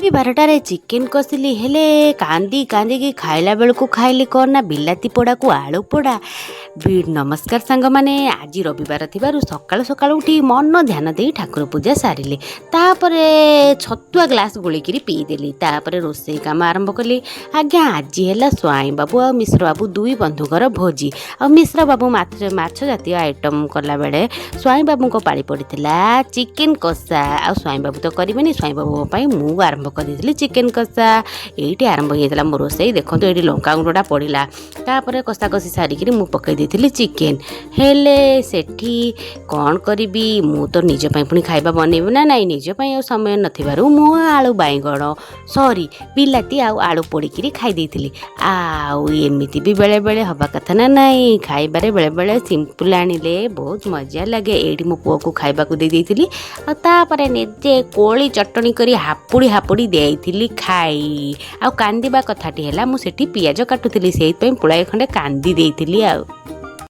ବାରଟାରେ ଚିକେନ୍ କଷିଲି ହେଲେ କାନ୍ଦିକି ଖାଇଲା ବେଳକୁ ଖାଇଲି କ'ଣ ନା ବିଲାତି ପୋଡ଼ାକୁ ଆଳୁ ପୋଡ଼ା। ନମସ୍କାର ସାଙ୍ଗମାନେ, ଆଜି ରବିବାର ଥିବାରୁ ସକାଳୁ ସକାଳୁ ଉଠି ମନ ଧ୍ୟାନ ଦେଇ ଠାକୁର ପୂଜା ସାରିଲି। ତାପରେ ଛତୁଆ ଗ୍ଲାସ୍ ଗୋଳିକିରି ପିଇଦେଲି। ତାପରେ ରୋଷେଇ କାମ ଆରମ୍ଭ କଲି। ଆଜ୍ଞା, ଆଜି ହେଲା ସ୍ୱାଇଁବାବୁ ଆଉ ମିଶ୍ରବାବୁ ଦୁଇ ବନ୍ଧୁଙ୍କର ଭୋଜି। ଆଉ ମିଶ୍ରବାବୁ ମାଛ ଜାତୀୟ ଆଇଟମ୍ କଲାବେଳେ ସ୍ୱାଇଁବାବୁଙ୍କ ପାଳି ପଡ଼ିଥିଲା ଚିକେନ୍ କଷା। ଆଉ ସ୍ୱାଇଁବାବୁ ତ କରିବେନି, ସ୍ୱାଇଁବାବୁଙ୍କ ପାଇଁ ମୁଁ ଆରମ୍ଭ କରିଦେଇଥିଲି ଚିକେନ୍ କଷା। ଏଇଠି ଆରମ୍ଭ ହେଇଯାଇଥିଲା ମୋ ରୋଷେଇ। ଦେଖନ୍ତୁ ଏଇଠି ଲଙ୍କାଗୁଣ୍ଡଟା ପଡ଼ିଲା। ତାପରେ କଷା କଷି ସାରିକିରି ମୁଁ ପକାଇ ଦେଇଥିଲି ଚିକେନ୍। ହେଲେ ସେଠି କ'ଣ କରିବି, ମୁଁ ତ ନିଜ ପାଇଁ ପୁଣି ଖାଇବା ବନେଇବି ନା ନାଇଁ। ନିଜ ପାଇଁ ଆଉ ସମୟ ନଥିବାରୁ ମୁଁ ଆଳୁ ବାଇଗଣ ବିଲାତି ଆଉ ଆଳୁ ପୋଡ଼ିକିରି ଖାଇ ଦେଇଥିଲି। ଆଉ ଏମିତି ବି ବେଳେବେଳେ ହେବା କଥା ନା ନାଇଁ। ଖାଇବାରେ ବେଳେବେଳେ ସିମ୍ପଲ୍ ଆଣିଲେ ବହୁତ ମଜା ଲାଗେ। ଏଇଠି ମୋ ପୁଅକୁ ଖାଇବାକୁ ଦେଇଥିଲି। ଆଉ ତାପରେ ନିଜେ କୋଳି ଚଟଣି କରି ହାପୁଡ଼ି ଦେଇଥିଲି ଖାଇ। ଆଉ କାନ୍ଦିବା କଥାଟି ହେଲା, ମୁଁ ସେଠି ପିଆଜ କାଟୁଥିଲି, ସେଇଥିପାଇଁ ପୁଳାଏ ଖଣ୍ଡେ କାନ୍ଦି ଦେଇଥିଲି ଆଉ।